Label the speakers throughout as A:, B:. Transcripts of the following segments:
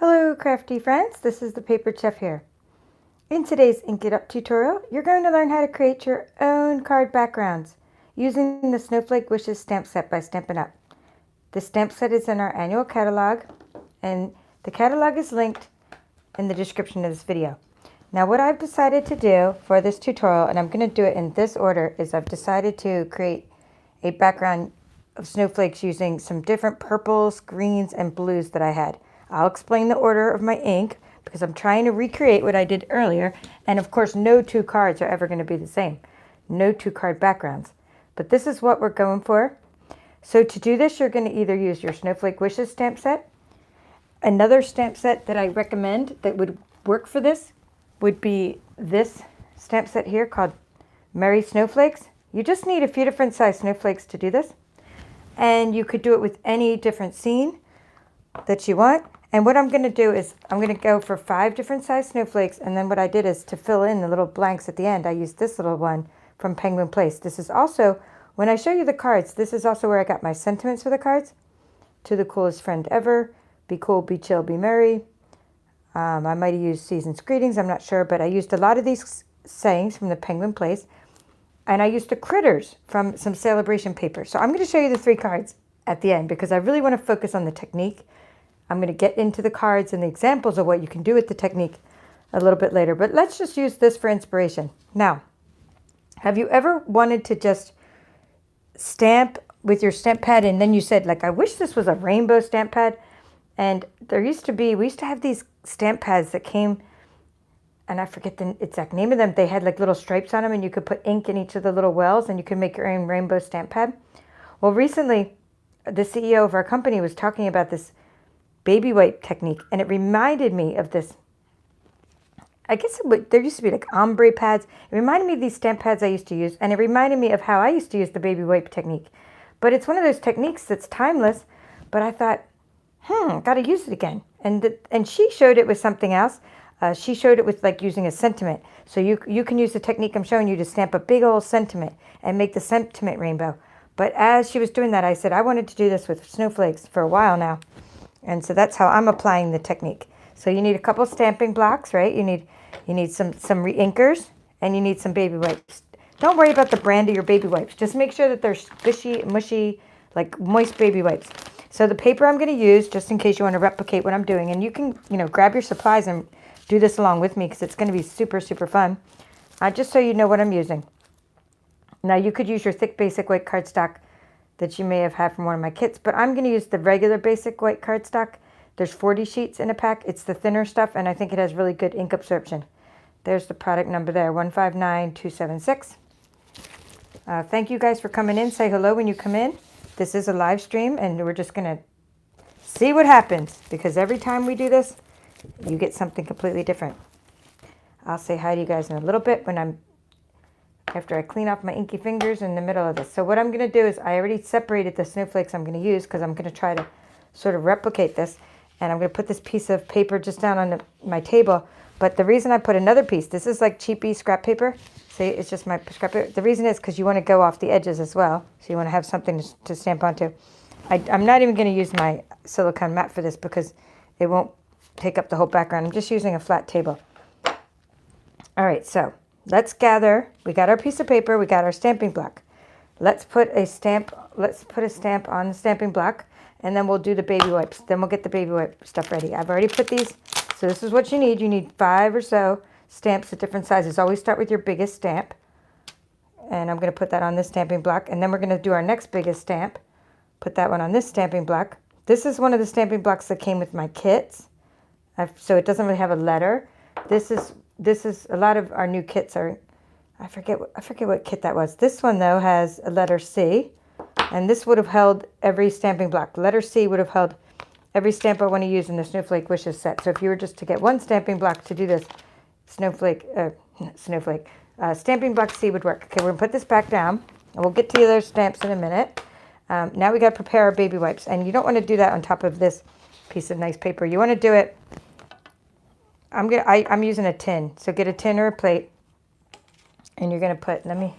A: Hello crafty friends, this is the Paper Chef here. In today's Ink It Up tutorial, you're going to learn how to create your own card backgrounds using the Snowflake Wishes stamp set by Stampin' Up. The stamp set is in our annual catalog, and the catalog is linked in the description of this video. Now what I've decided to do for this tutorial, and I'm going to do it in this order, is I've decided to create a background of snowflakes using some different purples, greens, and blues that I had. I'll explain the order of my ink because I'm trying to recreate what I did earlier. And of course, no two cards are ever going to be the same. No two card backgrounds. But this is what we're going for. So to do this, you're going to either use your Snowflake Wishes stamp set. Another stamp set that I recommend that would work for this would be this stamp set here called Merry Snowflakes. You just need a few different size snowflakes to do this. And you could do it with any different scene that you want. And what I'm going to do is I'm going to go for 5 different size snowflakes. And then what I did is to fill in the little blanks at the end, I used this little one from Penguin Place. This is also, when I show you the cards, this is also where I got my sentiments for the cards. To the coolest friend ever. Be cool, be chill, be merry. I might have used season's greetings, I'm not sure. But I used a lot of these sayings from the Penguin Place. And I used the critters from some celebration paper. So I'm going to show you the 3 cards at the end because I really want to focus on the technique. I'm going to get into the cards and the examples of what you can do with the technique a little bit later. But let's just use this for inspiration. Now, have you ever wanted to just stamp with your stamp pad and then you said, like, I wish this was a rainbow stamp pad? And we used to have these stamp pads that came, and I forget the exact name of them. They had like little stripes on them and you could put ink in each of the little wells and you could make your own rainbow stamp pad. Well, recently, the CEO of our company was talking about this baby wipe technique, and it reminded me of this. I guess there used to be like ombre pads. It reminded me of these stamp pads I used to use, and it reminded me of how I used to use the baby wipe technique. But it's one of those techniques that's timeless, but I thought, got to use it again. And she showed it with something else. She showed it with like using a sentiment. So you can use the technique I'm showing you to stamp a big old sentiment and make the sentiment rainbow. But as she was doing that, I said, I wanted to do this with snowflakes for a while now. And so that's how I'm applying the technique. So you need a couple stamping blocks, right? You need some reinkers, and you need some baby wipes. Don't worry about the brand of your baby wipes. Just make sure that they're squishy, mushy, like moist baby wipes. So the paper I'm going to use, just in case you want to replicate what I'm doing, and you can, grab your supplies and do this along with me because it's going to be super, super fun. Just so you know what I'm using. Now you could use your thick basic white cardstock that you may have had from one of my kits, but I'm going to use the regular basic white cardstock. There's 40 sheets in a pack. It's the thinner stuff, and I think it has really good ink absorption. There's the product number there, 159276. Thank you guys for coming in. Say hello when you come in. This is a live stream, and we're just going to see what happens, because every time we do this, you get something completely different. I'll say hi to you guys in a little bit after I clean off my inky fingers in the middle of this. So what I'm going to do is I already separated the snowflakes I'm going to use because I'm going to try to sort of replicate this. And I'm going to put this piece of paper just down on my table. But the reason I put another piece, this is like cheapy scrap paper. See, it's just my scrap paper. The reason is because you want to go off the edges as well. So you want to have something to stamp onto. I'm not even going to use my silicone mat for this because it won't take up the whole background. I'm just using a flat table. All right, so let's gather. We got our piece of paper. We got our stamping block. Let's put a stamp on the stamping block, and then we'll do the baby wipes. Then we'll get the baby wipe stuff ready. I've already put these. So this is what you need. You need 5 or so stamps at different sizes. Always start with your biggest stamp. And I'm going to put that on this stamping block. And then we're going to do our next biggest stamp. Put that one on this stamping block. This is one of the stamping blocks that came with my kits. So it doesn't really have a letter. This is a lot of our new kits are, I forget what kit that was. This one though has a letter C, and this would have held every stamping block. Letter C would have held every stamp I want to use in the Snowflake Wishes set. So if you were just to get one stamping block to do this, stamping block C would work. Okay, we're gonna put this back down, and we'll get to the other stamps in a minute. Now we got to prepare our baby wipes, and you don't want to do that on top of this piece of nice paper. You want to do it. I'm using a tin, so get a tin or a plate, and you're gonna put. Let me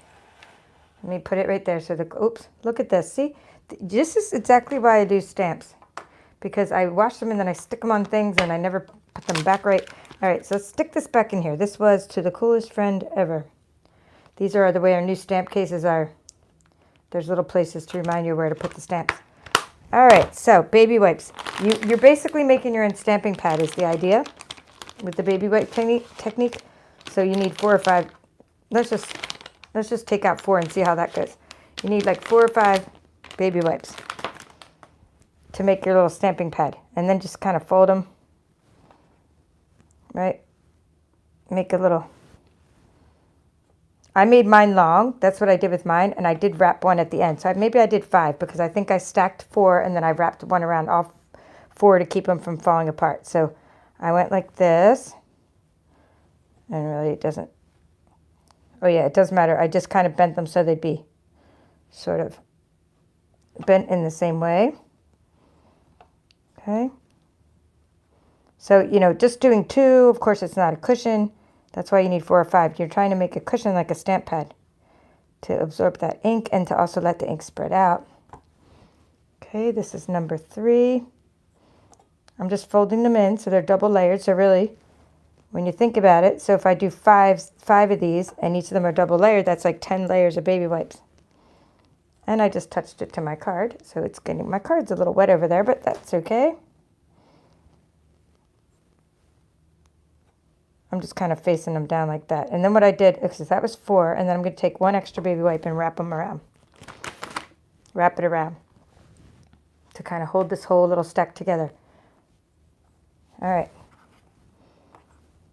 A: put it right there. So oops, look at this. See, this is exactly why I do stamps, because I wash them and then I stick them on things and I never put them back right. All right, so let's stick this back in here. This was To the Coolest Friend Ever. These are the way our new stamp cases are. There's little places to remind you where to put the stamps. All right, so baby wipes. You're basically making your own stamping pad is the idea with the baby wipe technique. So you need 4 or 5. Let's just take out 4 and see how that goes. You need like 4 or 5 baby wipes to make your little stamping pad. And then just kind of fold them, right? Make a little. I made mine long. That's what I did with mine. And I did wrap one at the end. So maybe I did 5 because I think I stacked 4 and then I wrapped one around all 4 to keep them from falling apart. So I went like this. And really it doesn't. Oh yeah, it does matter. I just kind of bent them so they'd be sort of bent in the same way. Okay. So, you know, just doing 2, of course it's not a cushion. That's why you need 4 or 5. You're trying to make a cushion like a stamp pad to absorb that ink and to also let the ink spread out. Okay, this is number 3. I'm just folding them in so they're double layered. So really, when you think about it, so if I do 5 of these and each of them are double layered, that's like 10 layers of baby wipes. And I just touched it to my card, so it's getting, my card's a little wet over there, but that's okay. I'm just kind of facing them down like that. And then what I did, because that was 4, and then I'm going to take 1 extra baby wipe and wrap them around. Wrap it around to kind of hold this whole little stack together. All right.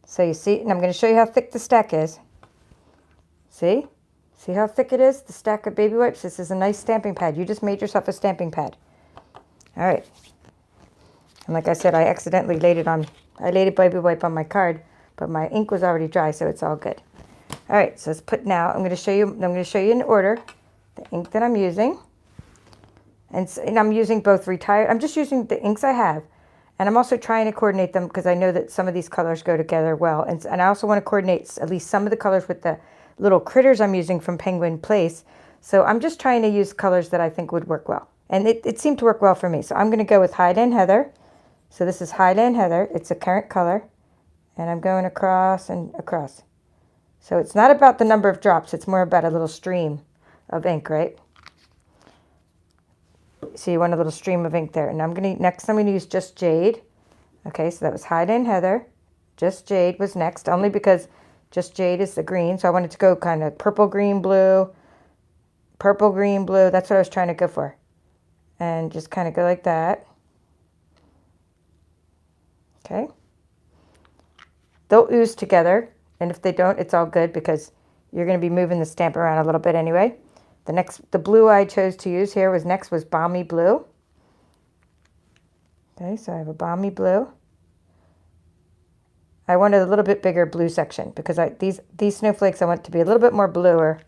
A: So you see, and I'm going to show you how thick the stack is. See? See how thick it is? The stack of baby wipes. This is a nice stamping pad. You just made yourself a stamping pad. All right. And like I said, I accidentally laid a baby wipe on my card, but my ink was already dry, so it's all good. All right, so let's put now, I'm going to show you in order the ink that I'm using. And I'm using both retired, I'm just using the inks I have. And I'm also trying to coordinate them because I know that some of these colors go together well. And I also want to coordinate at least some of the colors with the little critters I'm using from Penguin Place. So I'm just trying to use colors that I think would work well. And it seemed to work well for me. So I'm going to go with Highland Heather. So this is Highland Heather. It's a current color. And I'm going across and across. So it's not about the number of drops. It's more about a little stream of ink, right? So you want a little stream of ink there. And next I'm going to use Just Jade. Okay, so that was Highland Heather. Just Jade was next, only because Just Jade is the green. So I wanted to go kind of purple, green, blue. Purple, green, blue. That's what I was trying to go for. And just kind of go like that. Okay. They'll ooze together, and if they don't, it's all good because you're going to be moving the stamp around a little bit anyway. The blue I chose to use here was Balmy Blue. Okay, so I have a Balmy Blue. I wanted a little bit bigger blue section because these snowflakes I want to be a little bit more bluer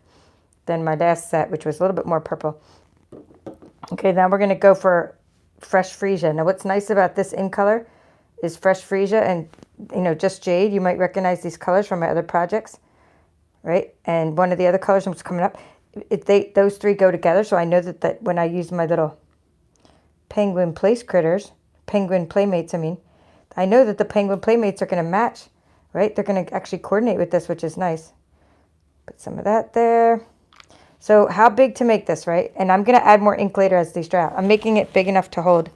A: than my last set, which was a little bit more purple. Okay, now we're going to go for Fresh Freesia. Now what's nice about this in color is Fresh Freesia and, you know, Just Jade. You might recognize these colors from my other projects, right? And one of the other colors that's coming up, those 3 go together. So I know that when I use my little Penguin Playmates, I know that the Penguin Playmates are going to match, right? They're going to actually coordinate with this, which is nice. Put some of that there. So how big to make this, right? And I'm going to add more ink later as these dry out. I'm making it big enough to hold,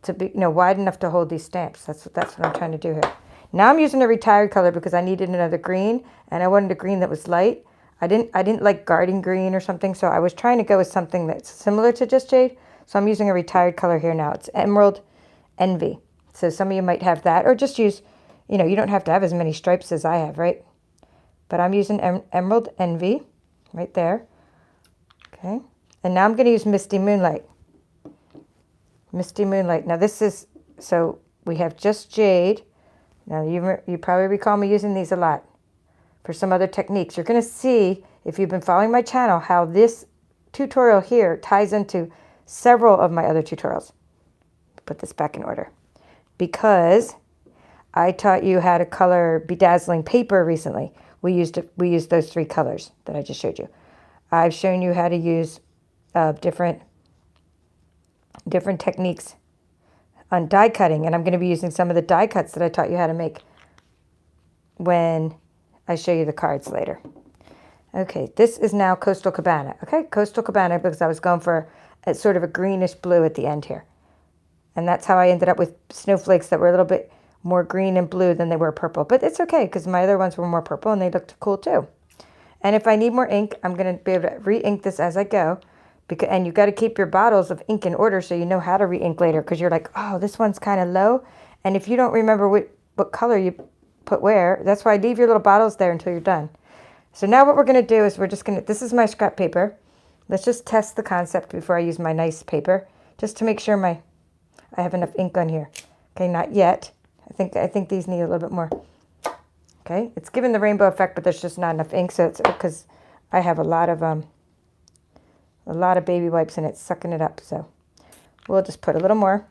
A: wide enough to hold these stamps. That's what I'm trying to do here. Now I'm using a retired color because I needed another green, and I wanted a green that was light. I didn't like garden green or something, so I was trying to go with something that's similar to Just Jade. So I'm using a retired color here now. It's Emerald Envy. So some of you might have that, or just use, you don't have to have as many stripes as I have, right? But I'm using Emerald Envy right there. Okay. And now I'm going to use Misti Moonlight. Misti Moonlight. Now this is, so we have Just Jade. Now you probably recall me using these a lot for some other techniques. You're going to see, if you've been following my channel, how this tutorial here ties into several of my other tutorials. Put this back in order. Because I taught you how to color bedazzling paper recently. We used those 3 colors that I just showed you. I've shown you how to use different techniques on die cutting, and I'm going to be using some of the die cuts that I taught you how to make when I show you the cards later. Okay, this is now Coastal Cabana. Okay, Coastal Cabana, because I was going for a sort of a greenish blue at the end here. And that's how I ended up with snowflakes that were a little bit more green and blue than they were purple. But it's okay, because my other ones were more purple and they looked cool too. And if I need more ink, I'm going to be able to re-ink this as I go. And you got to keep your bottles of ink in order so you know how to re-ink later, because you're like, oh, this one's kind of low. And if you don't remember what color you put where, that's why I leave your little bottles there until you're done. So now what we're going to do is this is my scrap paper. Let's just test the concept before I use my nice paper, just to make sure I have enough ink on here. Okay, not yet. I think these need a little bit more. Okay, it's giving the rainbow effect, but there's just not enough ink, so it's because I have a lot of baby wipes and it's sucking it up. So we'll just put a little more.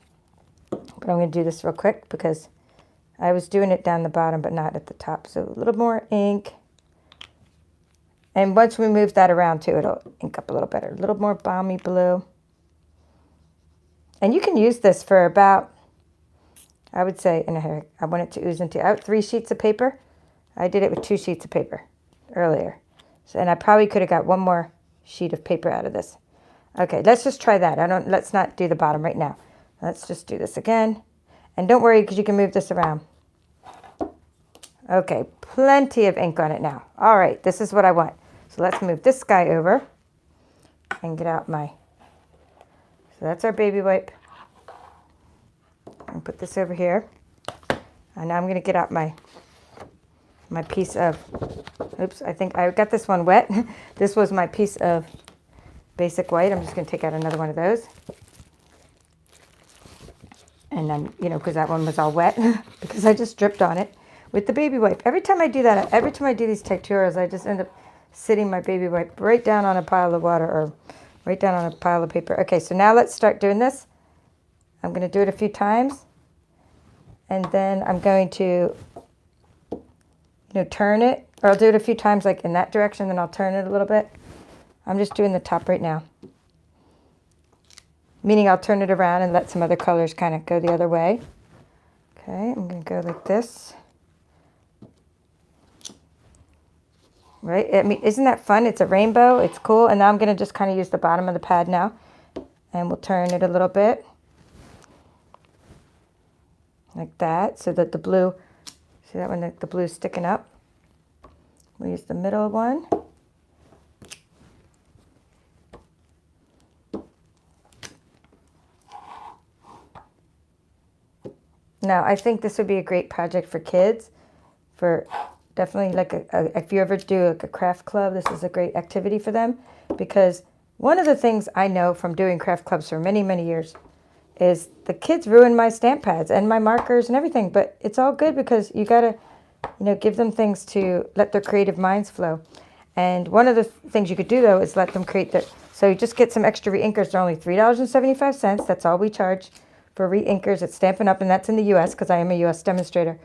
A: But I'm going to do this real quick because I was doing it down the bottom, but not at the top. So a little more ink. And once we move that around too, it'll ink up a little better. A little more Balmy Blue. And you can use this for about, I would say, and I want it to ooze into, I have 3 sheets of paper. I did it with 2 sheets of paper earlier. So, and I probably could have got 1 more sheet of paper out of this. Okay, let's just try that. Let's not do the bottom right now. Let's just do this again. And don't worry, because you can move this around. Okay, plenty of ink on it now. All right, this is what I want. So let's move this guy over and get out so that's our baby wipe. And put this over here. And now I'm going to get out my piece of, oops, I think I got this one wet. This was my piece of basic white. I'm just going to take out another one of those. And then, because that one was all wet because I just dripped on it with the baby wipe. Every time I do that, every time I do these tutorials, I just end up sitting my baby wipe right down on a pile of water or right down on a pile of paper. Okay, so now let's start doing this. I'm going to do it a few times. And then I'm going to, turn it. Or I'll do it a few times like in that direction, then I'll turn it a little bit. I'm just doing the top right now. Meaning I'll turn it around and let some other colors kind of go the other way. Okay, I'm going to go like this. Right? I mean, isn't that fun? It's a rainbow. It's cool. And now I'm going to just kind of use the bottom of the pad now. And we'll turn it a little bit. Like that. So that the blue, see that one? The blue's sticking up. We'll use the middle one. Now, I think this would be a great project for kids. For definitely like if you ever do like a craft club, this is a great activity for them. Because one of the things I know from doing craft clubs for many, many years is the kids ruin my stamp pads and my markers and everything. But it's all good because you got to, give them things to let their creative minds flow. And one of the things you could do, though, is let them create so you just get some extra reinkers. They're only $3.75. That's all we charge for reinkers at Stampin' Up, and that's in the U.S. because I am a U.S. demonstrator.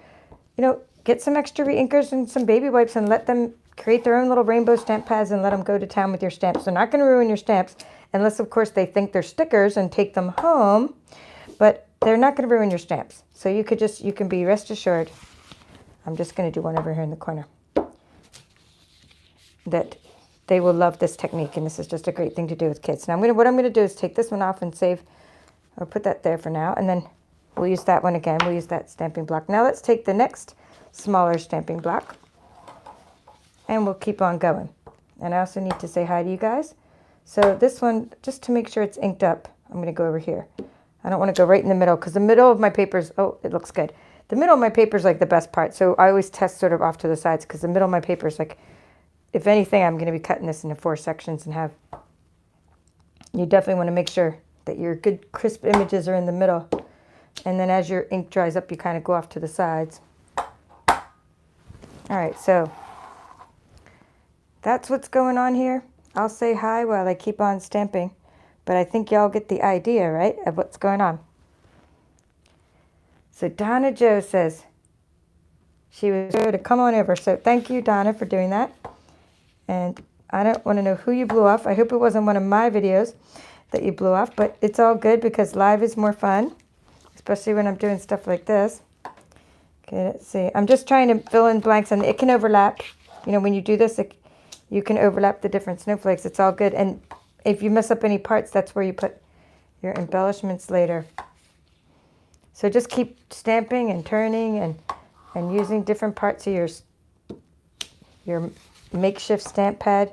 A: Get some extra reinkers and some baby wipes and let them create their own little rainbow stamp pads and let them go to town with your stamps. They're not going to ruin your stamps unless, of course, they think they're stickers and take them home, but they're not going to ruin your stamps. So you can be rest assured. I'm just going to do one over here in the corner. That they will love this technique, and this is just a great thing to do with kids. Now, what I'm going to do is take this one off and save, or put that there for now, and then we'll use that one again. We'll use that stamping block. Now let's take the next smaller stamping block, and we'll keep on going. And I also need to say hi to you guys. So this one, just to make sure it's inked up, I'm going to go over here. I don't want to go right in the middle because the middle of my papers, oh, it looks good. The middle of my paper is like the best part. So I always test sort of off to the sides because the middle of my paper is like, if anything, I'm going to be cutting this into 4 sections and have, you definitely want to make sure that your good crisp images are in the middle. And then as your ink dries up, you kind of go off to the sides. All right, so that's what's going on here. I'll say hi while I keep on stamping, but I think y'all get the idea, right, of what's going on. So Donna Jo says she was here to come on over. So thank you, Donna, for doing that. And I don't want to know who you blew off. I hope it wasn't one of my videos that you blew off, but it's all good because live is more fun. especially when I'm doing stuff like this. Okay, let's see. I'm just trying to fill in blanks, and it can overlap. You know, when you do this, you can overlap the different snowflakes. It's all good. And if you mess up any parts, that's where you put your embellishments later. So just keep stamping and turning and using different parts of your makeshift stamp pad.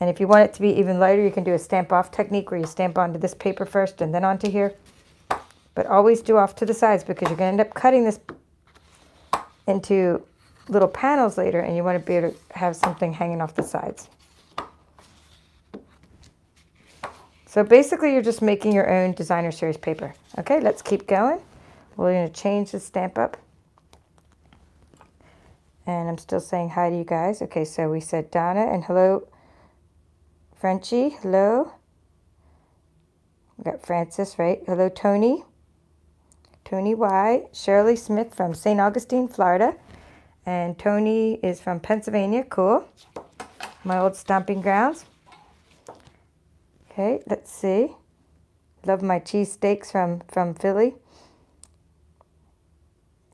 A: And if you want it to be even lighter, you can do a stamp off technique where you stamp onto this paper first and then onto here. But always do off to the sides, because you're going to end up cutting this into little panels later, and you want to be able to have something hanging off the sides. So basically you're just making your own designer series paper. Okay, let's keep going. We're going to change the stamp up. And I'm still saying hi to you guys. Okay, so we said Donna and hello, Frenchie, hello. We got Francis, right? Hello, Tony. Tony Y. Shirley Smith from St. Augustine, Florida. And Tony is from Pennsylvania. Cool. My old stomping grounds. Okay, let's see. Love my cheesesteaks from Philly.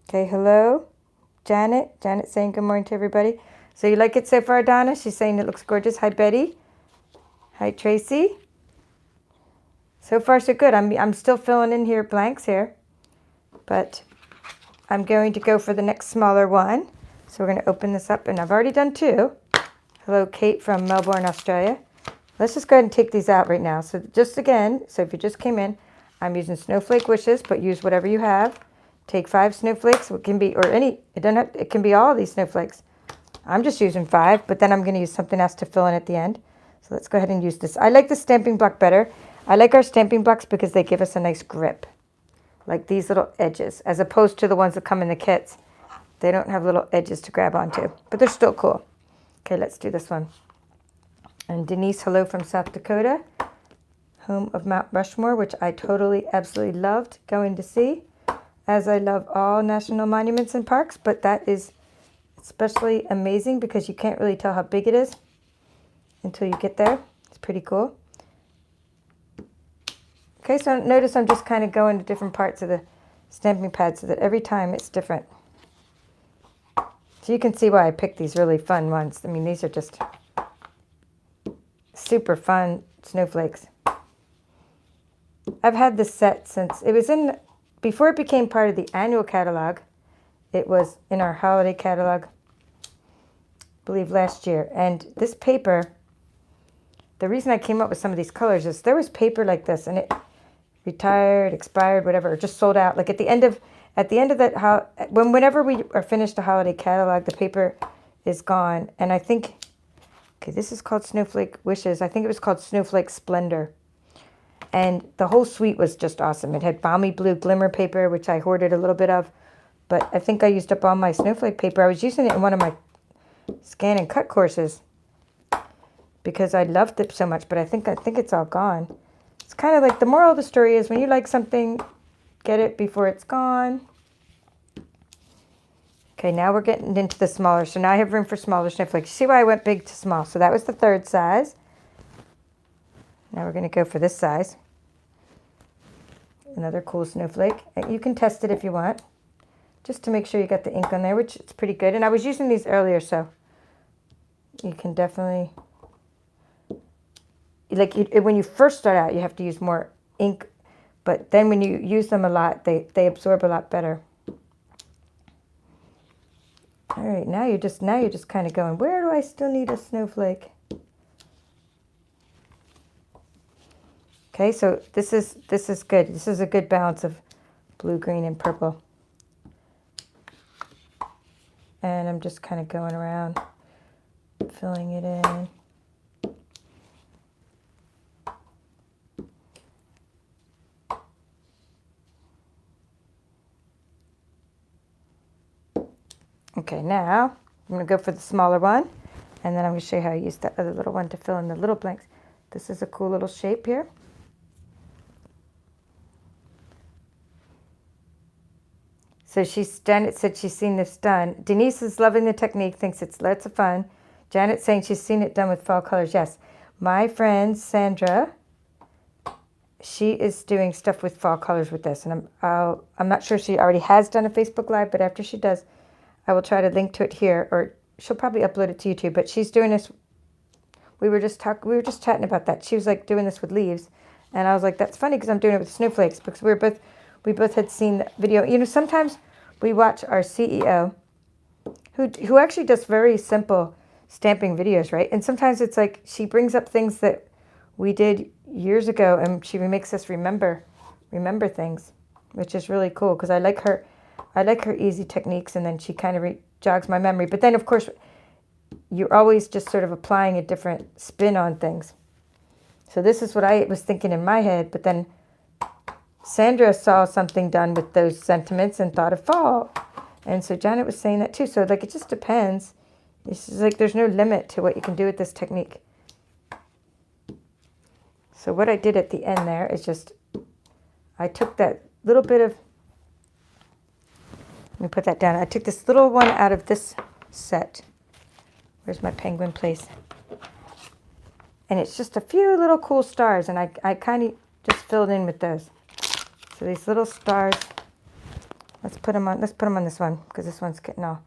A: Okay, hello, Janet. Janet saying good morning to everybody. So you like it so far, Donna? She's saying it looks gorgeous. Hi, Betty. Hi, Tracy. So far, so good. I'm still filling in here blanks here, but I'm going to go for the next smaller one. So we're going to open this up, and I've already done two. Hello, Kate from Melbourne, Australia. Let's just go ahead and take these out right now. So just again, so if you just came in, I'm using Snowflake Wishes, but use whatever you have. Take 5 snowflakes. It can be, or any, it can be all these snowflakes. I'm just using 5, but then I'm going to use something else to fill in at the end. So let's go ahead and use this. I like the stamping block better. I like our stamping blocks because they give us a nice grip, like these little edges, as opposed to the ones that come in the kits. They don't have little edges to grab onto, but they're still cool. Okay, let's do this one. And Denise, hello from South Dakota, home of Mount Rushmore, which I totally, absolutely loved going to see, as I love all national monuments and parks, but that is especially amazing because you can't really tell how big it is until you get there. It's pretty cool. Okay, so notice I'm just kind of going to different parts of the stamping pad so that every time it's different. So you can see why I picked these really fun ones. I mean, these are just super fun snowflakes. I've had this set since it was in, before it became part of the annual catalog. It was in our holiday catalog, I believe last year. And this paper, the reason I came up with some of these colors is there was paper like this, and it retired, expired, whatever, just sold out. Like at the end of that, whenever we are finished the holiday catalog, the paper is gone. And I think, okay, this is called Snowflake Wishes. I think it was called Snowflake Splendor. And the whole suite was just awesome. It had Balmy Blue glimmer paper, which I hoarded a little bit of. But I think I used up all my snowflake paper. I was using it in one of my scan and cut courses because I loved it so much. But I think it's all gone. It's kind of like the moral of the story is when you like something, get it before it's gone. Okay, now we're getting into the smaller. So now I have room for smaller snowflakes. See why I went big to small? So that was the 3rd size. Now we're going to go for this size. Another cool snowflake. You can test it if you want, just to make sure you got the ink on there, which is pretty good. And I was using these earlier, so you can definitely, when you first start out, you have to use more ink, but then when you use them a lot, they absorb a lot better. All right, now you're just kind of going, where do I still need a snowflake? Okay, so this is good. This is a good balance of blue, green, and purple. And I'm just kind of going around, filling it in. Okay, now I'm going to go for the smaller one, and then I'm going to show you how I use that other little one to fill in the little blanks. This is a cool little shape here. So Janet said she's seen this done. Denise is loving the technique, thinks it's lots of fun. Janet's saying she's seen it done with fall colors. Yes. My friend Sandra she is doing stuff with fall colors with this. And I'm not sure she already has done a Facebook Live, but after she does, I will try to link to it here, or she'll probably upload it to YouTube. But she's doing this. We were just chatting about that. She was like doing this with leaves. And I was like, that's funny because I'm doing it with snowflakes, because we both had seen the video. You know, sometimes we watch our CEO, who actually does very simple stamping videos, right? And sometimes it's like she brings up things that we did years ago, and she makes us remember things, which is really cool because I like her easy techniques, and then she kind of jogs my memory. But then, of course, you're always just sort of applying a different spin on things. So this is what I was thinking in my head, but then Sandra saw something done with those sentiments and thought of fall. And so Janet was saying that too. So like it just depends. It's just like there's no limit to what you can do with this technique. So what I did at the end there is just, I took that little bit of, let me put that down. I took this little one out of this set. Where's my penguin place? And it's just a few little cool stars, and I kind of just filled in with those. So these little stars, let's put them on this one, because this one's getting all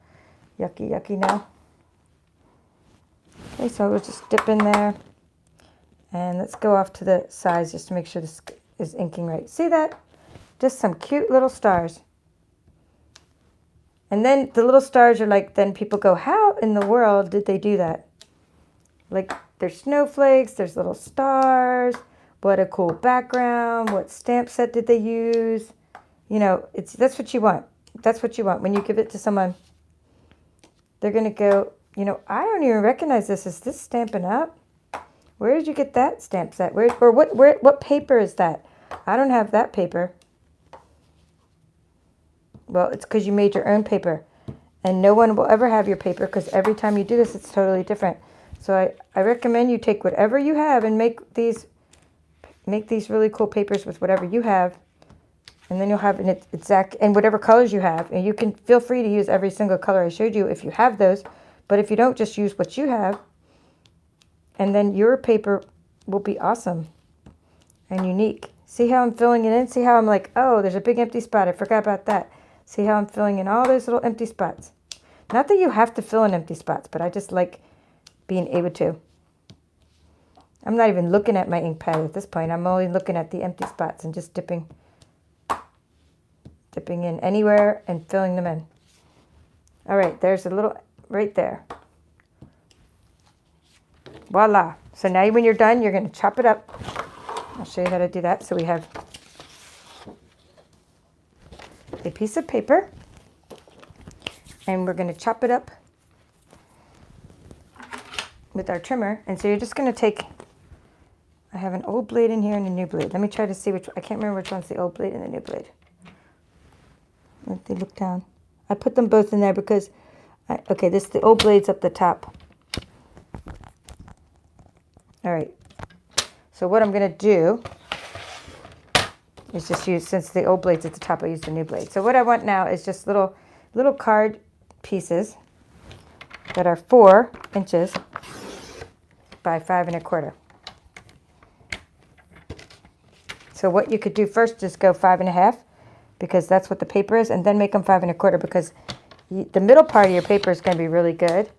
A: yucky now. Okay, so we'll just dip in there, and let's go off to the sides just to make sure this is inking right. See that? Just some cute little stars. And then the little stars are like, then people go, how in the world did they do that? Like, there's snowflakes, there's little stars, what a cool background, what stamp set did they use? You know, that's what you want. That's what you want. When you give it to someone, they're going to go, you know, I don't even recognize this. Is this Stampin' Up? Where did you get that stamp set? What paper is that? I don't have that paper. Well, it's because you made your own paper. And no one will ever have your paper, because every time you do this, it's totally different. So I recommend you take whatever you have and make these really cool papers with whatever you have. And then you'll have an exact, and whatever colors you have. And you can feel free to use every single color I showed you if you have those. But if you don't, just use what you have. And then your paper will be awesome and unique. See how I'm filling it in? See how I'm like, oh, there's a big empty spot. I forgot about that. See how I'm filling in all those little empty spots. Not that you have to fill in empty spots, but I just like being able to. I'm not even looking at my ink pad at this point. I'm only looking at the empty spots and just dipping in anywhere and filling them in. All right, there's a little right there. Voila. So now when you're done, you're going to chop it up. I'll show you how to do that. So we have a piece of paper, and we're going to chop it up with our trimmer. And so you're just going to take, I have an old blade in here and a new blade. Let me try to see which, I can't remember which one's the old blade and the new blade. Let me look down. I put them both in there because, okay, the old blade's up the top. All right. So what I'm going to do is just use, since the old blade's at the top, I use the new blade. So what I want now is just little card pieces that are 4 inches by 5 1/4. So what you could do first is go 5 1/2, because that's what the paper is, and then make them 5 1/4, because the middle part of your paper is going to be really good,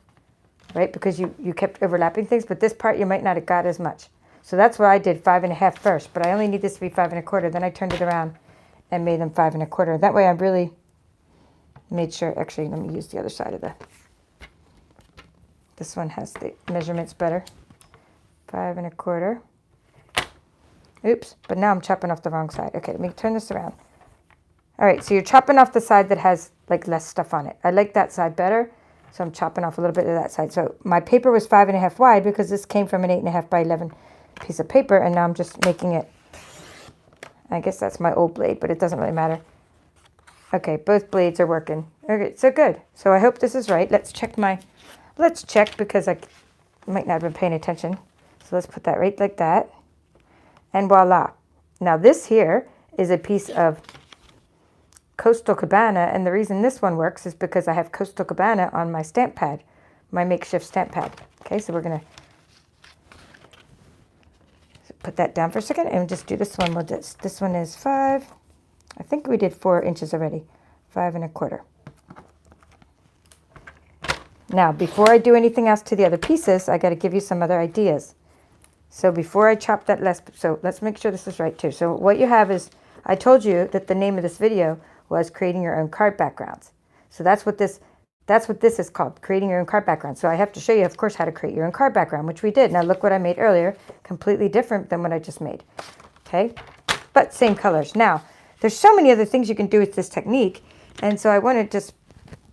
A: right? Because you kept overlapping things, but this part you might not have got as much. So that's why I did 5 1/2 first, but I only need this to be 5 1/4. Then I turned it around and made them 5 1/4. That way I really made sure, actually, let me use the other side of this one has the measurements better. 5 1/4. Oops, but now I'm chopping off the wrong side. Okay, let me turn this around. All right, so you're chopping off the side that has like less stuff on it. I like that side better, so I'm chopping off a little bit of that side. So my paper was 5 1/2 wide because this came from an 8 1/2 by 11 piece of paper, and now I'm just making it, I guess that's my old blade, but it doesn't really matter. Okay, both blades are working. Okay, so good. So I hope this is right. Let's check because I might not have been paying attention. So let's put that right like that. And voila. Now this here is a piece of Coastal Cabana, and the reason this one works is because I have Coastal Cabana on my stamp pad, my makeshift stamp pad. Okay, so we're going to put that down for a second and just do this one. This one is 5. I think we did 4 inches already. 5 1/4. Now, before I do anything else to the other pieces, I got to give you some other ideas. So before I chop that so let's make sure this is right too. So what you have is, I told you that the name of this video was creating your own card backgrounds. So that's what this is called, creating your own card background. So I have to show you, of course, how to create your own card background, which we did. Now look what I made earlier, completely different than what I just made. Okay, but same colors. Now, there's so many other things you can do with this technique, and so I want to just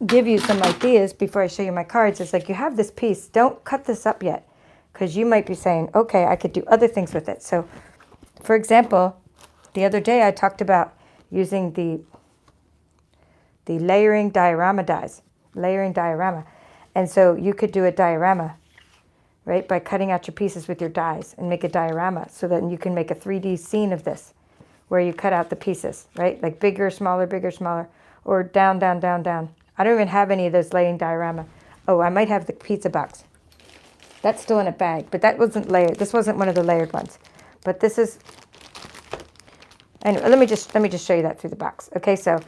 A: give you some ideas before I show you my cards. It's like, you have this piece, don't cut this up yet, because you might be saying, okay, I could do other things with it. So, for example, the other day I talked about using the layering diorama dies, layering diorama. And so you could do a diorama, right, by cutting out your pieces with your dies and make a diorama, so that you can make a 3D scene of this, where you cut out the pieces, right, like bigger, smaller, or down, down, down, down. I don't even have any of those layering diorama. Oh, I might have the pizza box. That's still in a bag, but that wasn't layered. This wasn't one of the layered ones. But this is, anyway, let me just show you that through the box. Okay, so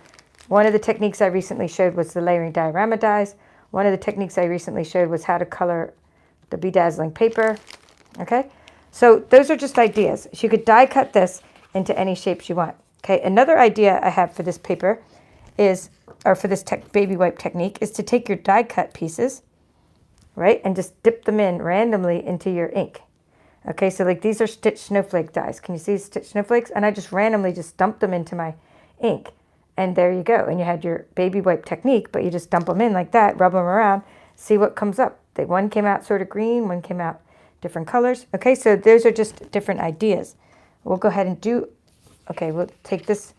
A: one of the techniques I recently showed was the layering diorama dies. One of the techniques I recently showed was how to color the bedazzling paper. Okay, so those are just ideas. So you could die cut this into any shapes you want. Okay, another idea I have for this paper is, or for this baby wipe technique, is to take your die cut pieces, right, and just dip them in randomly into your ink. Okay, so like these are stitch snowflake dies. Can you see stitch snowflakes? And I just randomly just dump them into my ink. And there you go. And you had your baby wipe technique, but you just dump them in like that, rub them around, see what comes up. One came out sort of green, one came out different colors. Okay, so those are just different ideas. We'll go ahead and do, okay, we'll take this.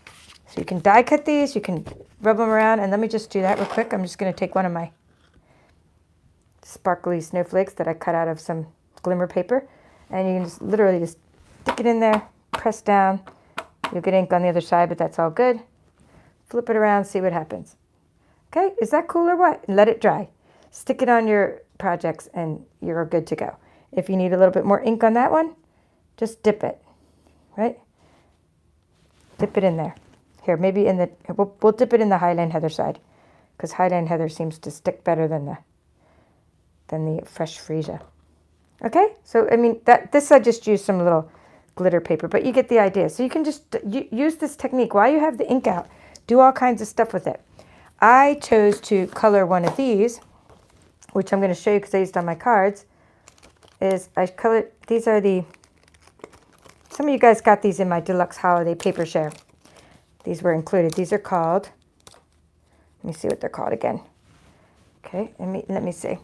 A: So you can die cut these, you can rub them around, and let me just do that real quick. I'm just going to take one of my sparkly snowflakes that I cut out of some glimmer paper, and you can just literally just stick it in there, press down. You'll get ink on the other side, but that's all good. Flip it around, see what happens. Okay, is that cool or what? Let it dry. Stick it on your projects and you're good to go. If you need a little bit more ink on that one, just dip it, right? Dip it in there. Here, maybe in the, we'll dip it in the Highland Heather side, because Highland Heather seems to stick better than the fresh Freesia. Okay, so I mean, this I just used some little glitter paper, but you get the idea. So you can just use this technique while you have the ink out. Do all kinds of stuff with it. I chose to color one of these, which I'm going to show you because I used on my cards. I colored, these are some of you guys got these in my deluxe holiday paper share. These were included. These are called, let me see what they're called again. Okay, let me see.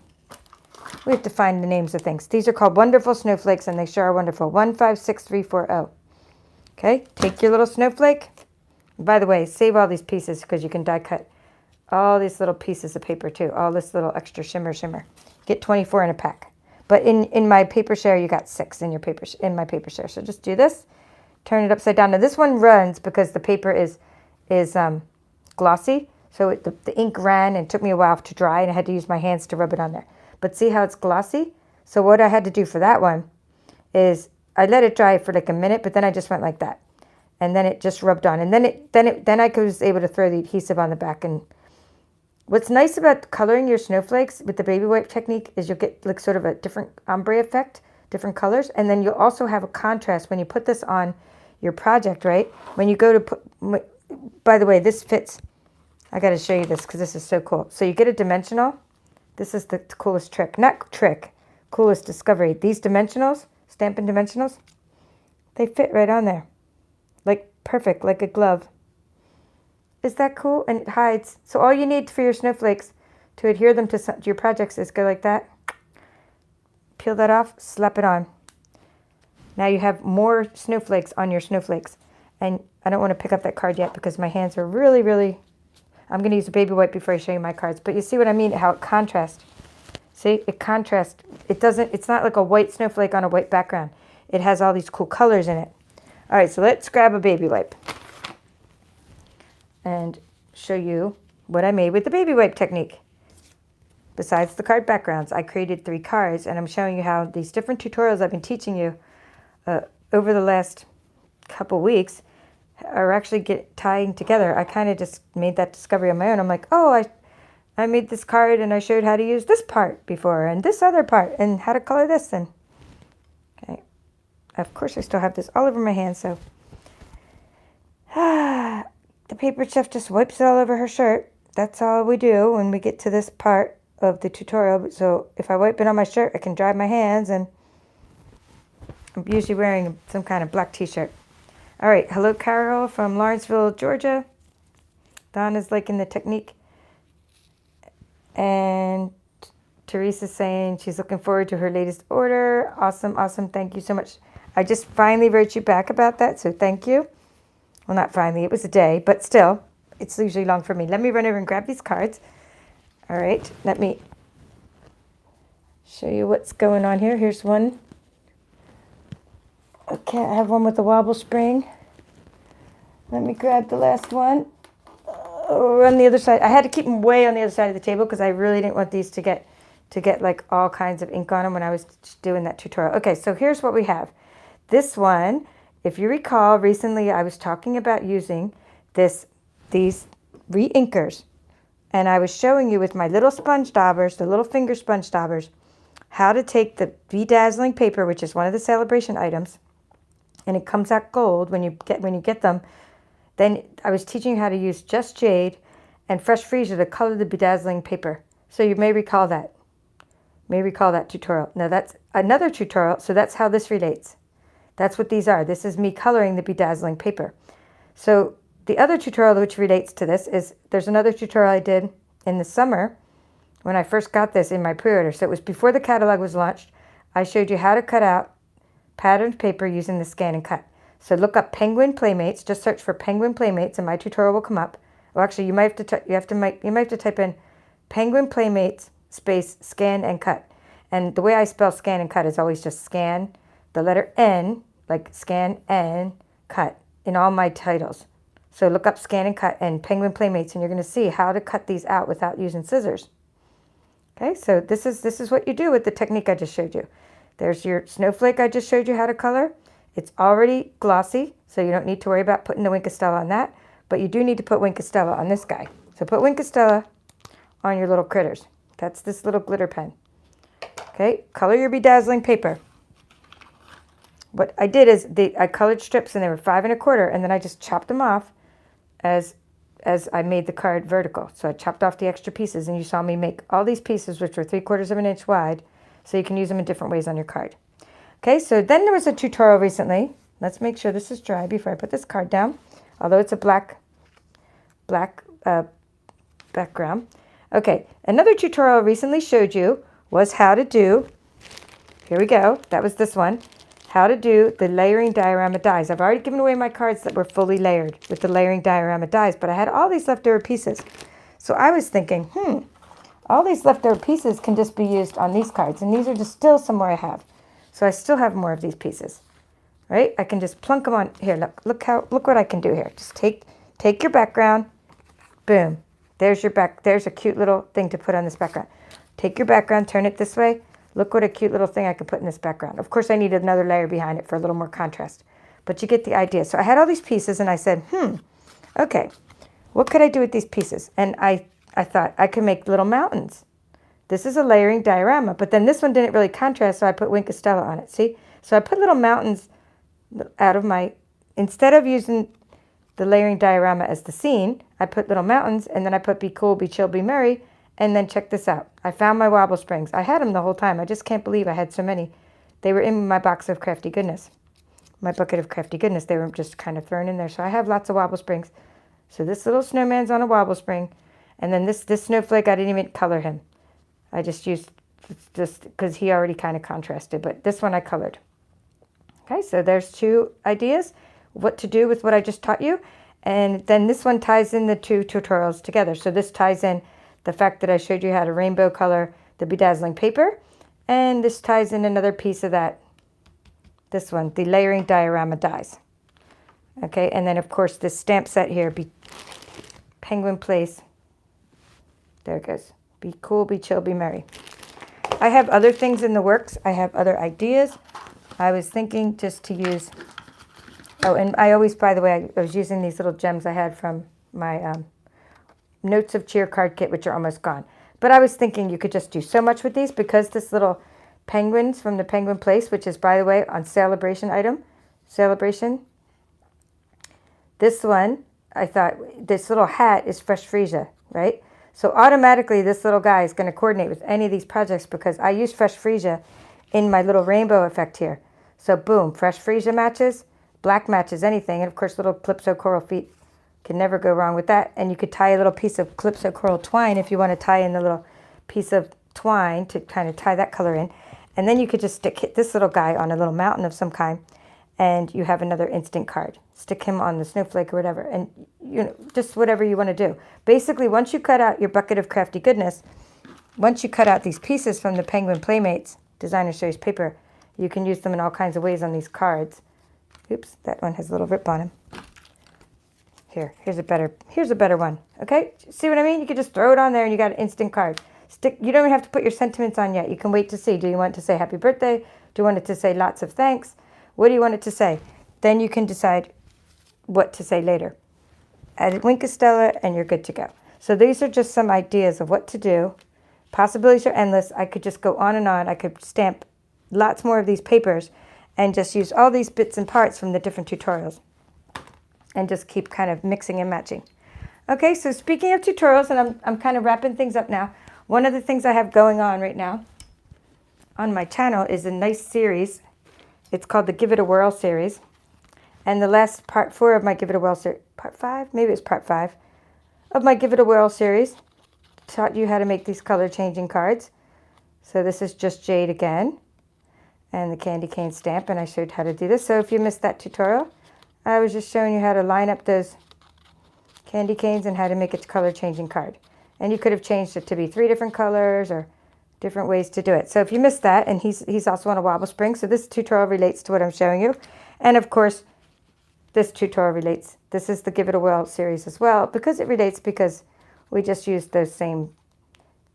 A: We have to find the names of things. These are called Wonderful Snowflakes, and they sure are wonderful. 156340. Okay, take your little snowflake. By the way, save all these pieces because you can die cut all these little pieces of paper too. All this little extra shimmer. Get 24 in a pack. But in my paper share, you got 6 in your in my paper share. So just do this. Turn it upside down. Now this one runs because the paper is glossy. So the ink ran and it took me a while to dry, and I had to use my hands to rub it on there. But see how it's glossy? So what I had to do for that one is I let it dry for like a minute, but then I just went like that. And then it just rubbed on. And then I was able to throw the adhesive on the back. And what's nice about coloring your snowflakes with the baby wipe technique is you'll get like sort of a different ombre effect, different colors. And then you'll also have a contrast when you put this on your project, right? When you go to put, by the way, this fits. I got to show you this because this is so cool. So you get a dimensional. This is the coolest trick. Not trick, coolest discovery. These dimensionals, Stampin' dimensionals, they fit right on there. Like perfect, like a glove. Is that cool? And it hides. So all you need for your snowflakes to adhere them to your projects is go like that. Peel that off, slap it on. Now you have more snowflakes on your snowflakes. And I don't want to pick up that card yet because my hands are really, really, I'm going to use a baby wipe before I show you my cards. But you see what I mean, how it contrasts. See, it contrasts. It's not like a white snowflake on a white background. It has all these cool colors in it. All right, so let's grab a baby wipe and show you what I made with the baby wipe technique. Besides the card backgrounds, I created 3 cards, and I'm showing you how these different tutorials I've been teaching you over the last couple weeks are actually tying together. I kind of just made that discovery on my own. I'm like, oh, I made this card and I showed how to use this part before and this other part and how to color this. And okay, of course I still have this all over my hand, so the paper chef just wipes it all over her shirt. That's all we do when we get to this part of the tutorial. So if I wipe it on my shirt, I can dry my hands, and I'm usually wearing some kind of black t-shirt. All right, hello Carol from Lawrenceville, Georgia. Donna's liking the technique. And Teresa's saying she's looking forward to her latest order. Awesome, awesome, thank you so much. I just finally wrote you back about that, so thank you. Well, not finally, it was a day, but still, it's usually long for me. Let me run over and grab these cards. All right, let me show you what's going on here. Here's one. Okay, I have one with a wobble spring. Let me grab the last one. Oh, on the other side. I had to keep them way on the other side of the table because I really didn't want these to get like all kinds of ink on them when I was doing that tutorial. Okay, so here's what we have. This one, if you recall, recently I was talking about using these reinkers. And I was showing you with my little sponge daubers, the little finger sponge daubers, how to take the bedazzling paper, which is one of the celebration items, and it comes out gold when you get them. Then I was teaching you how to use just Jade and fresh Freesia to color the bedazzling paper. So you may recall that. Tutorial. Now that's another tutorial, so that's how this relates. That's what these are. This is me coloring the bedazzling paper. So the other tutorial which relates to this is, there's another tutorial I did in the summer when I first got this in my pre-order. So it was before the catalog was launched. I showed you how to cut out patterned paper using the scan and cut. So look up Penguin Playmates. Just search for Penguin Playmates, and my tutorial will come up. Well, actually, you might have to type in Penguin Playmates space scan and cut. And the way I spell scan and cut is always just scan, the letter N, like scan and cut in all my titles. So look up scan and cut and Penguin Playmates, and you're going to see how to cut these out without using scissors. Okay, so this is what you do with the technique I just showed you. There's your snowflake I just showed you how to color. It's already glossy, so you don't need to worry about putting the Wink of Stella on that, but you do need to put Wink of Stella on this guy. So put Wink of Stella on your little critters. That's this little glitter pen. Okay, color your bedazzling paper. What I did is I colored strips, and they were 5 1/4, and then I just chopped them off as I made the card vertical. So I chopped off the extra pieces, and you saw me make all these pieces, which were 3/4 of an inch wide, so you can use them in different ways on your card. Okay, so then there was a tutorial recently. Let's make sure this is dry before I put this card down, although it's a black background. Okay, another tutorial I recently showed you was how to do, here we go, that was this one, how to do the layering diorama dies. I've already given away my cards that were fully layered with the layering diorama dies, but I had all these leftover pieces. So I was thinking, all these leftover pieces can just be used on these cards, and these are just still somewhere I have. So I still have more of these pieces, right? I can just plunk them on. Here, look what I can do here. Just take your background, boom. There's your there's a cute little thing to put on this background. Take your background, turn it this way. Look what a cute little thing I can put in this background. Of course, I needed another layer behind it for a little more contrast, but you get the idea. So I had all these pieces, and I said, okay, what could I do with these pieces? And I thought I could make little mountains. This is a layering diorama, but then this one didn't really contrast, so I put Wink of Stella on it, see? So I put little mountains out of instead of using the layering diorama as the scene, I put little mountains, and then I put be cool, be chill, be merry, and then check this out. I found my wobble springs. I had them the whole time. I just can't believe I had so many. They were in my box of Crafty Goodness, my bucket of Crafty Goodness. They were just kind of thrown in there, so I have lots of wobble springs. So this little snowman's on a wobble spring, and then this snowflake, I didn't even color him. I just used, just because he already kind of contrasted, but this one I colored. Okay, so there's 2 ideas, what to do with what I just taught you. And then this one ties in the 2 tutorials together. So this ties in the fact that I showed you how to rainbow color the bedazzling paper. And this ties in another piece of that, this one, the layering diorama dies. Okay, and then of course this stamp set here, Penguin Place. There it goes. Be cool, be chill, be merry. I have other things in the works. I have other ideas. I was thinking just to use, oh, and I always, by the way, I was using these little gems I had from my Notes of Cheer card kit, which are almost gone. But I was thinking you could just do so much with these because this little penguins from the Penguin Place, which is, by the way, on Celebration item, Celebration. This one, I thought, this little hat is Fresh Freesia, right? So automatically this little guy is going to coordinate with any of these projects because I use Fresh Freesia in my little rainbow effect here. So boom, Fresh Freesia matches, black matches anything, and of course little Calypso coral feet can never go wrong with that. And you could tie a little piece of Calypso coral twine if you want to tie in the little piece of twine to kind of tie that color in. And then you could just hit this little guy on a little mountain of some kind, and you have another instant card. Stick him on the snowflake or whatever, and you know, just whatever you want to do. Basically, once you cut out your bucket of crafty goodness, once you cut out these pieces from the Penguin Playmates Designer Series paper, you can use them in all kinds of ways on these cards. Oops, that one has a little rip on him. Here's a better one. Okay, see what I mean? You could just throw it on there and you got an instant card. You don't even have to put your sentiments on yet. You can wait to see. Do you want it to say happy birthday? Do you want it to say lots of thanks? What do you want it to say? Then you can decide what to say later. Add Wink Estella and you're good to go. So these are just some ideas of what to do. Possibilities are endless. I could just go on and on. I could stamp lots more of these papers and just use all these bits and parts from the different tutorials and just keep kind of mixing and matching. Okay, so speaking of tutorials, and I'm kind of wrapping things up now, one of the things I have going on right now on my channel is a nice series. It's called the Give It a Whirl series. And the last part 4 of my Give It a Whirl series, part 5, maybe it's part 5, of my Give It a Whirl series, taught you how to make these color changing cards. So this is just Jade again, and the candy cane stamp, and I showed how to do this. So if you missed that tutorial, I was just showing you how to line up those candy canes and how to make a color changing card. And you could have changed it to be 3 different colors or different ways to do it. So if you missed that, and he's also on a wobble spring, so this tutorial relates to what I'm showing you. And of course, this tutorial relates. This is the Give It a Whirl series as well, because it relates because we just use those same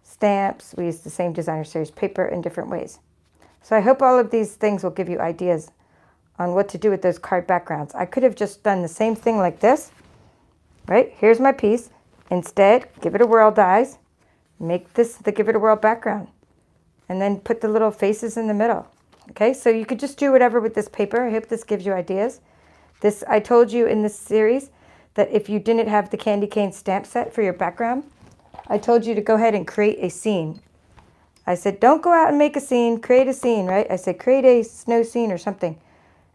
A: stamps. We use the same Designer Series paper in different ways. So I hope all of these things will give you ideas on what to do with those card backgrounds. I could have just done the same thing like this, right? Here's my piece. Instead, Give It a Whirl dies. Make this the Give It a Whirl background. And then put the little faces in the middle. Okay, so you could just do whatever with this paper. I hope this gives you ideas. I told you in this series that if you didn't have the candy cane stamp set for your background, I told you to go ahead and create a scene. I said, don't go out and make a scene, create a scene, right? I said, create a snow scene or something.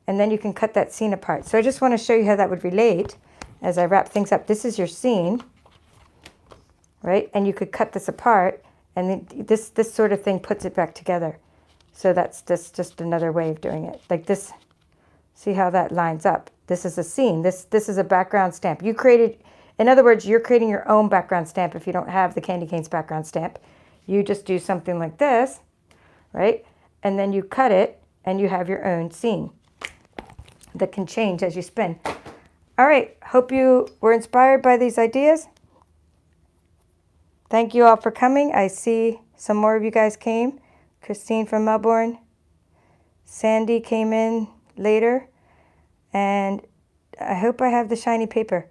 A: And then you can cut that scene apart. So I just want to show you how that would relate as I wrap things up. This is your scene, right? And you could cut this apart, and then this sort of thing puts it back together. So that's just another way of doing it. Like this, see how that lines up? This is a scene. This is a background stamp. You created, in other words, you're creating your own background stamp if you don't have the Candy Cane's background stamp. You just do something like this, right? And then you cut it, and you have your own scene that can change as you spin. All right, hope you were inspired by these ideas. Thank you all for coming. I see some more of you guys came. Christine from Melbourne. Sandy came in later. And I hope I have the shiny paper.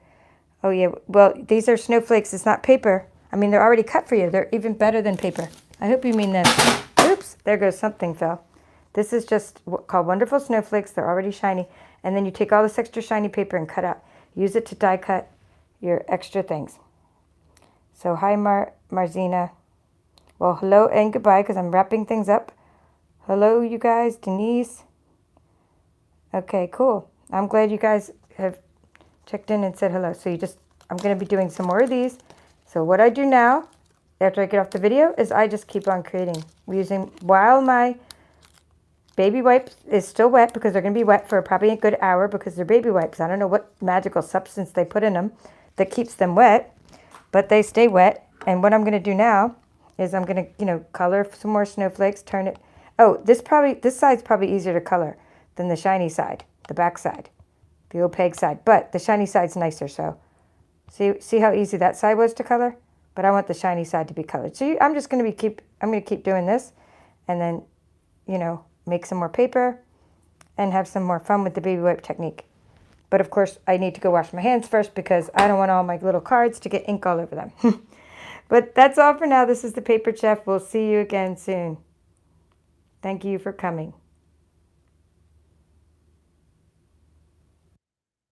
A: Oh yeah, well, these are snowflakes. It's not paper. I mean, they're already cut for you. They're even better than paper. I hope you mean this. Oops, there goes something fell. This is just called Wonderful Snowflakes. They're already shiny. And then you take all this extra shiny paper and cut out. Use it to die cut your extra things. So hi, Marzina. Well, hello and goodbye, because I'm wrapping things up. Hello, you guys. Denise. Okay, cool. I'm glad you guys have checked in and said hello. So I'm going to be doing some more of these. So what I do now, after I get off the video, is I just keep on creating. While my baby wipes is still wet, because they're going to be wet for probably a good hour, because they're baby wipes. I don't know what magical substance they put in them that keeps them wet, but they stay wet. And what I'm going to do now is I'm going to, color some more snowflakes, turn it. Oh, this side's probably easier to color than the shiny side, the back side, the opaque side. But the shiny side's nicer, so see how easy that side was to color? But I want the shiny side to be colored. So I'm going to keep doing this, and then, make some more paper and have some more fun with the baby wipe technique. But of course, I need to go wash my hands first because I don't want all my little cards to get ink all over them. But that's all for now. This is the Paper Chef. We'll see you again soon. Thank you for coming.